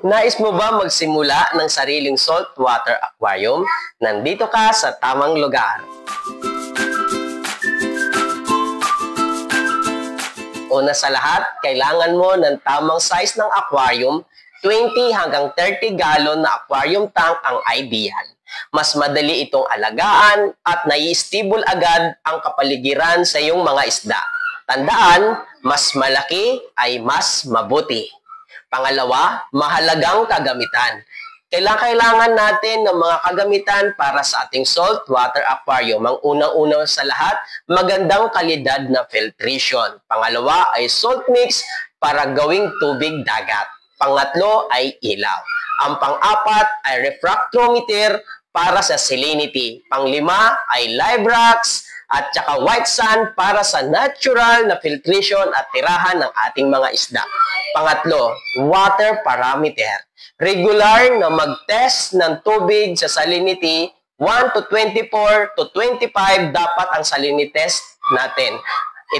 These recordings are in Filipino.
Nais mo ba magsimula ng sariling saltwater aquarium? Nandito ka sa tamang lugar. Una sa lahat, kailangan mo ng tamang size ng aquarium. 20 hanggang 30 gallon na aquarium tank ang ideal. Mas madali itong alagaan at nai-stable agad ang kapaligiran sa iyong mga isda. Tandaan, mas malaki ay mas mabuti. Pangalawa, mahalagang kagamitan. Kailangan natin ng mga kagamitan para sa ating saltwater aquarium. Ang unang-una sa lahat, magandang kalidad na filtration. Pangalawa ay salt mix para gawing tubig dagat. Pangatlo ay ilaw. Ang pang-apat ay refractometer para sa salinity. Panglima ay live rocks at saka white sand para sa natural na filtration at tirahan ng ating mga isda. Pangatlo, water parameter. Regular na mag-test ng tubig sa salinity, 1 to 24 to 25 dapat ang salinity test natin.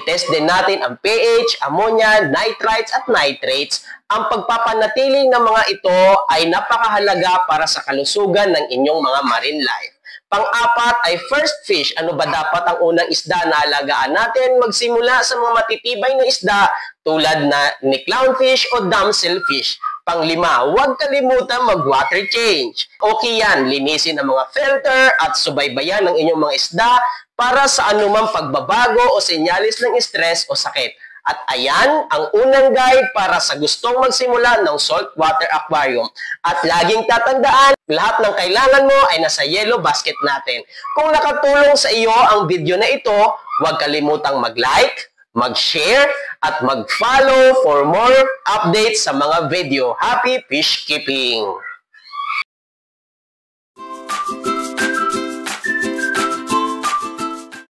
I-test din natin ang pH, ammonia, nitrites at nitrates. Ang pagpapanatili ng mga ito ay napakahalaga para sa kalusugan ng inyong mga marine life. Pang-apat ay first fish. Ano ba dapat ang unang isda na alagaan natin? Magsimula sa mga matitibay na isda tulad ni clownfish o damselfish. Panglima, huwag kalimutan mag-water change. Okay yan, linisin ang mga filter at subaybayan ng inyong mga isda para sa anumang pagbabago o senyalis ng stress o sakit. At ayan ang unang guide para sa gustong magsimula ng saltwater aquarium. At laging tatandaan, lahat ng kailangan mo ay nasa yellow basket natin. Kung nakatulong sa iyo ang video na ito, huwag kalimutang mag-like, mag-share, at mag-follow for more updates sa mga video. Happy fish keeping!